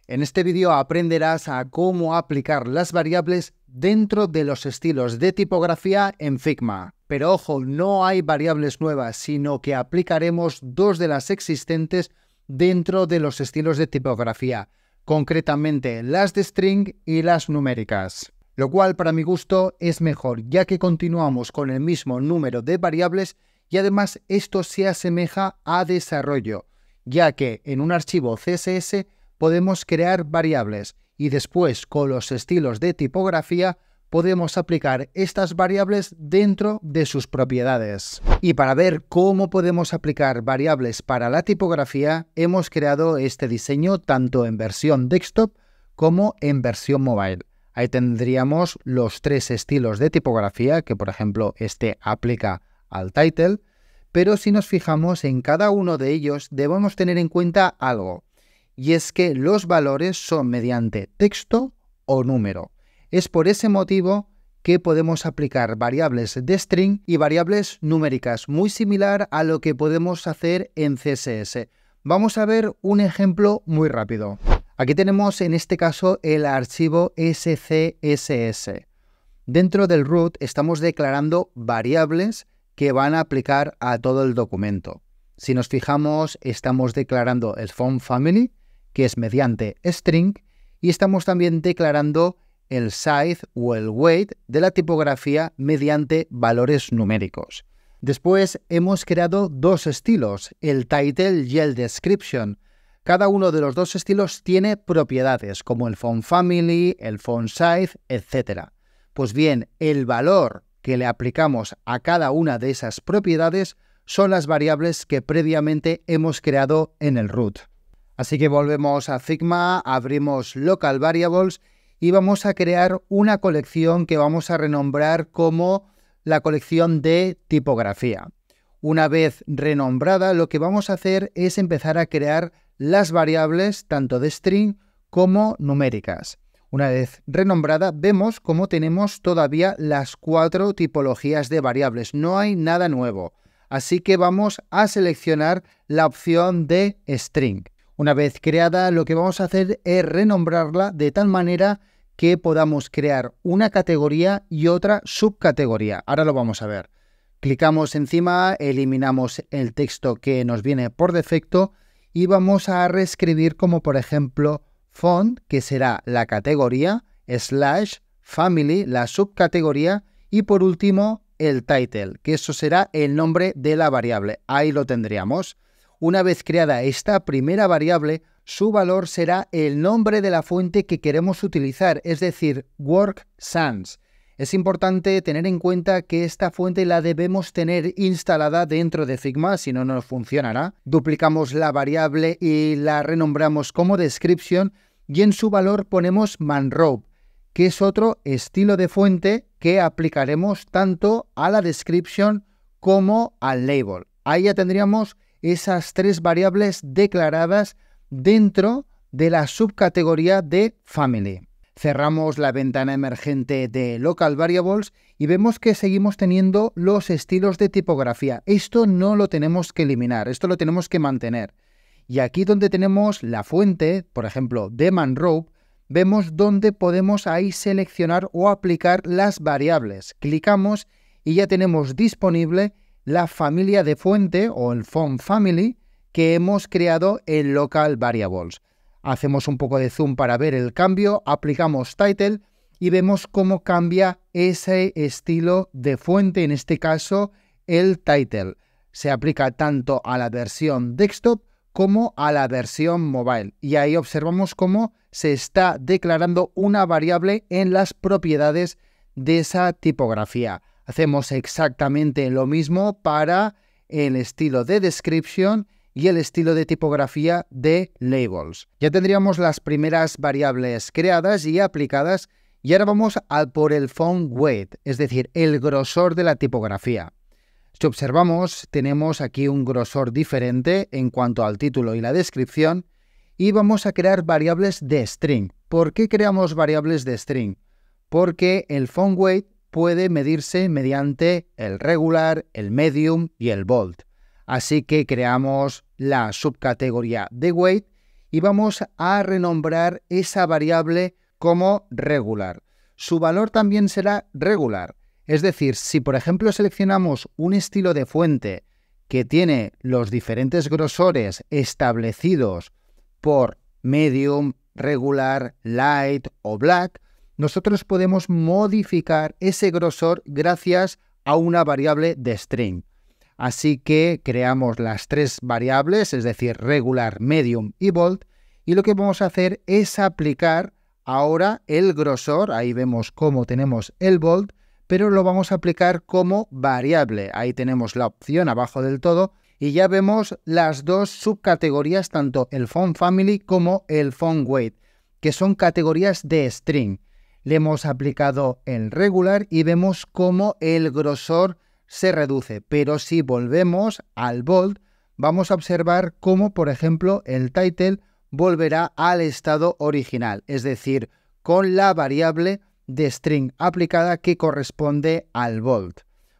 En este vídeo aprenderás a cómo aplicar las variables dentro de los estilos de tipografía en Figma. Pero ojo, no hay variables nuevas, sino que aplicaremos dos de las existentes dentro de los estilos de tipografía, concretamente las de string y las numéricas. Lo cual para mi gusto es mejor, ya que continuamos con el mismo número de variables y además esto se asemeja a desarrollo, ya que en un archivo CSS podemos crear variables y después con los estilos de tipografía podemos aplicar estas variables dentro de sus propiedades. Y para ver cómo podemos aplicar variables para la tipografía, hemos creado este diseño tanto en versión desktop como en versión mobile. Ahí tendríamos los tres estilos de tipografía, que por ejemplo este aplica al title, pero si nos fijamos en cada uno de ellos debemos tener en cuenta algo, y es que los valores son mediante texto o número. Es por ese motivo que podemos aplicar variables de string y variables numéricas, muy similar a lo que podemos hacer en CSS. Vamos a ver un ejemplo muy rápido. Aquí tenemos en este caso el archivo SCSS. Dentro del root estamos declarando variables que van a aplicar a todo el documento. Si nos fijamos, estamos declarando el font family, que es mediante string, y estamos también declarando el size o el weight de la tipografía mediante valores numéricos. Después hemos creado dos estilos, el title y el description. Cada uno de los dos estilos tiene propiedades como el font family, el font size, etc. Pues bien, el valor que le aplicamos a cada una de esas propiedades son las variables que previamente hemos creado en el root. Así que volvemos a Figma, abrimos Local Variables y vamos a crear una colección que vamos a renombrar como la colección de tipografía. Una vez renombrada, lo que vamos a hacer es empezar a crear las variables tanto de string como numéricas. Una vez renombrada, vemos cómo tenemos todavía las 4 tipologías de variables. No hay nada nuevo. Así que vamos a seleccionar la opción de string. Una vez creada, lo que vamos a hacer es renombrarla de tal manera que podamos crear una categoría y otra subcategoría. Ahora lo vamos a ver. Clicamos encima, eliminamos el texto que nos viene por defecto y vamos a reescribir como por ejemplo font, que será la categoría, / family, la subcategoría, y por último el title, que eso será el nombre de la variable. Ahí lo tendríamos. Una vez creada esta primera variable, su valor será el nombre de la fuente que queremos utilizar, es decir, Work Sans. Es importante tener en cuenta que esta fuente la debemos tener instalada dentro de Figma, si no, no funcionará. Duplicamos la variable y la renombramos como description y en su valor ponemos manrope, que es otro estilo de fuente que aplicaremos tanto a la description como al label. Ahí ya tendríamos esas tres variables declaradas dentro de la subcategoría de Family. Cerramos la ventana emergente de Local Variables y vemos que seguimos teniendo los estilos de tipografía. Esto no lo tenemos que eliminar, esto lo tenemos que mantener. Y aquí donde tenemos la fuente, por ejemplo, de manrope, vemos dónde podemos ahí seleccionar o aplicar las variables. Clicamos y ya tenemos disponible la familia de fuente o el font family que hemos creado en Local Variables. Hacemos un poco de zoom para ver el cambio, aplicamos title y vemos cómo cambia ese estilo de fuente, en este caso el title. Se aplica tanto a la versión desktop como a la versión mobile. Y ahí observamos cómo se está declarando una variable en las propiedades de esa tipografía. Hacemos exactamente lo mismo para el estilo de description y el estilo de tipografía de labels. Ya tendríamos las primeras variables creadas y aplicadas y ahora vamos a por el font weight, es decir, el grosor de la tipografía. Si observamos, tenemos aquí un grosor diferente en cuanto al título y la descripción y vamos a crear variables de string. ¿Por qué creamos variables de string? Porque el font weight puede medirse mediante el regular, el medium y el bold. Así que creamos la subcategoría de weight y vamos a renombrar esa variable como regular. Su valor también será regular. Es decir, si por ejemplo seleccionamos un estilo de fuente que tiene los diferentes grosores establecidos por medium, regular, light o black, nosotros podemos modificar ese grosor gracias a una variable de string. Así que creamos las tres variables, es decir, regular, medium y bold, y lo que vamos a hacer es aplicar ahora el grosor, ahí vemos cómo tenemos el bold, pero lo vamos a aplicar como variable. Ahí tenemos la opción abajo del todo y ya vemos las dos subcategorías, tanto el font family como el font weight, que son categorías de string. Le hemos aplicado el regular y vemos cómo el grosor se reduce, pero si volvemos al bold, vamos a observar cómo, por ejemplo, el title volverá al estado original, es decir, con la variable de string aplicada que corresponde al bold.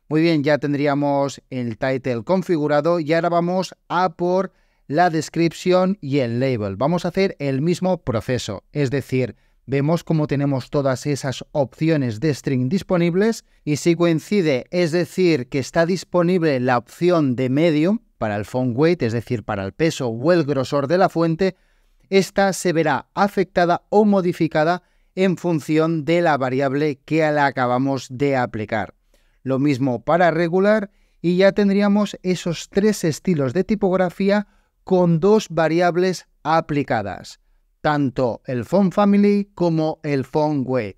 Muy bien, ya tendríamos el title configurado y ahora vamos a por la description y el label. Vamos a hacer el mismo proceso, es decir, vemos cómo tenemos todas esas opciones de string disponibles y si coincide, es decir, que está disponible la opción de medium para el font weight, es decir, para el peso o el grosor de la fuente, esta se verá afectada o modificada en función de la variable que la acabamos de aplicar. Lo mismo para regular y ya tendríamos esos tres estilos de tipografía con dos variables aplicadas, tanto el font family como el font weight.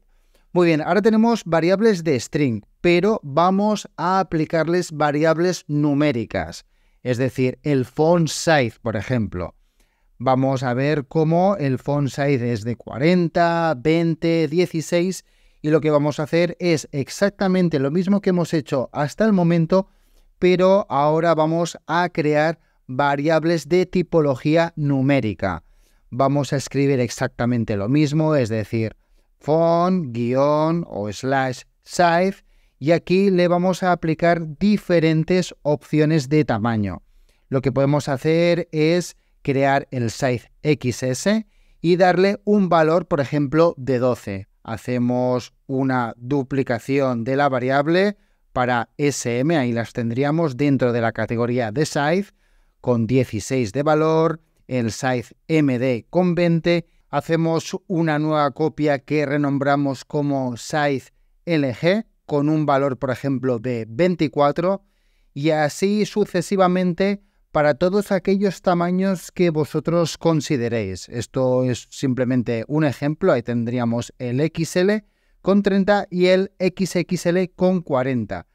Muy bien, ahora tenemos variables de string, pero vamos a aplicarles variables numéricas, es decir, el font size, por ejemplo. Vamos a ver cómo el font size es de 40, 20, 16 y lo que vamos a hacer es exactamente lo mismo que hemos hecho hasta el momento, pero ahora vamos a crear variables de tipología numérica. Vamos a escribir exactamente lo mismo, es decir, font, guión o slash size y aquí le vamos a aplicar diferentes opciones de tamaño. Lo que podemos hacer es crear el size XS y darle un valor, por ejemplo, de 12. Hacemos una duplicación de la variable para SM, ahí las tendríamos dentro de la categoría de size, con 16 de valor, el size MD con 20. Hacemos una nueva copia que renombramos como size LG, con un valor, por ejemplo, de 24, y así sucesivamente para todos aquellos tamaños que vosotros consideréis. Esto es simplemente un ejemplo, ahí tendríamos el XL con 30 y el XXL con 40.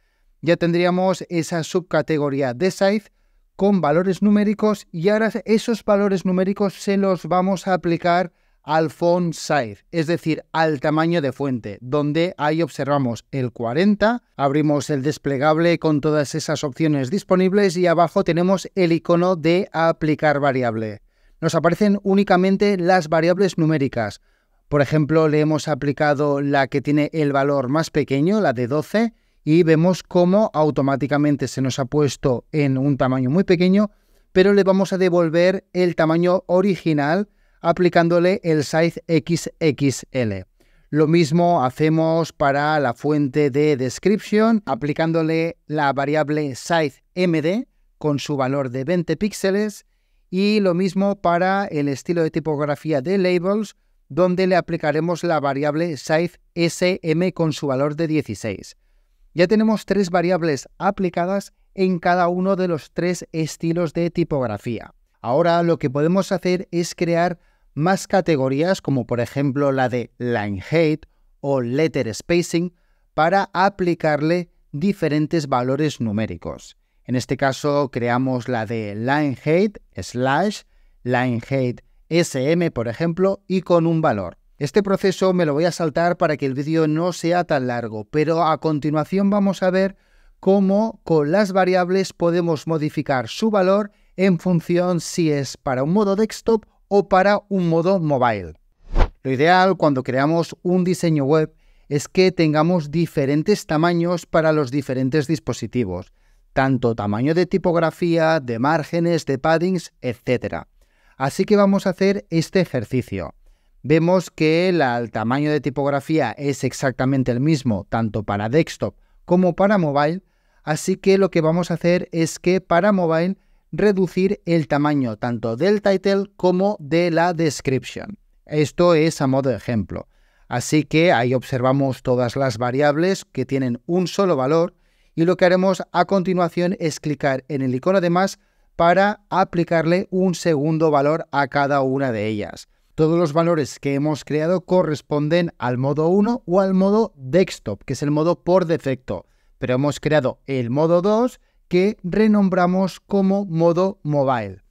Ya tendríamos esa subcategoría de size con valores numéricos y ahora esos valores numéricos se los vamos a aplicar al font size, es decir, al tamaño de fuente, donde ahí observamos el 40, abrimos el desplegable con todas esas opciones disponibles y abajo tenemos el icono de aplicar variable. Nos aparecen únicamente las variables numéricas. Por ejemplo, le hemos aplicado la que tiene el valor más pequeño, la de 12, y vemos cómo automáticamente se nos ha puesto en un tamaño muy pequeño, pero le vamos a devolver el tamaño original aplicándole el size XXL. Lo mismo hacemos para la fuente de description, aplicándole la variable size MD con su valor de 20 píxeles y lo mismo para el estilo de tipografía de labels, donde le aplicaremos la variable size SM con su valor de 16. Ya tenemos tres variables aplicadas en cada uno de los tres estilos de tipografía. Ahora lo que podemos hacer es crear más categorías, como por ejemplo la de line height o letter spacing, para aplicarle diferentes valores numéricos. En este caso creamos la de line height / line height SM, por ejemplo, y con un valor. Este proceso me lo voy a saltar para que el vídeo no sea tan largo, pero a continuación vamos a ver cómo con las variables podemos modificar su valor en función si es para un modo desktop o para un modo mobile. Lo ideal cuando creamos un diseño web es que tengamos diferentes tamaños para los diferentes dispositivos, tanto tamaño de tipografía, de márgenes, de paddings, etc. Así que vamos a hacer este ejercicio. Vemos que el tamaño de tipografía es exactamente el mismo, tanto para desktop como para mobile, así que lo que vamos a hacer es que para mobile reducir el tamaño tanto del title como de la description. Esto es a modo de ejemplo. Así que ahí observamos todas las variables que tienen un solo valor y lo que haremos a continuación es clicar en el icono de más para aplicarle un segundo valor a cada una de ellas. Todos los valores que hemos creado corresponden al modo 1 o al modo desktop, que es el modo por defecto, pero hemos creado el modo 2 que renombramos como modo mobile.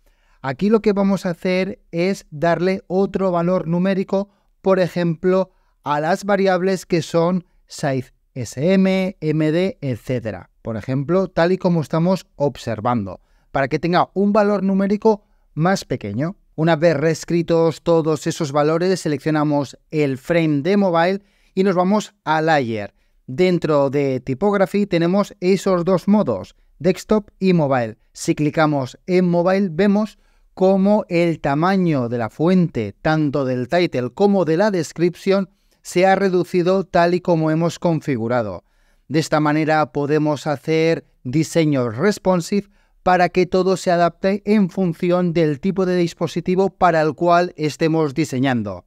Aquí lo que vamos a hacer es darle otro valor numérico, por ejemplo, a las variables que son size sm, md, etc. Por ejemplo, tal y como estamos observando, para que tenga un valor numérico más pequeño. Una vez reescritos todos esos valores, seleccionamos el frame de mobile y nos vamos a Layer. Dentro de Typography tenemos esos dos modos, desktop y mobile. Si clicamos en mobile vemos cómo el tamaño de la fuente, tanto del title como de la descripción, se ha reducido tal y como hemos configurado. De esta manera podemos hacer diseños responsive para que todo se adapte en función del tipo de dispositivo para el cual estemos diseñando.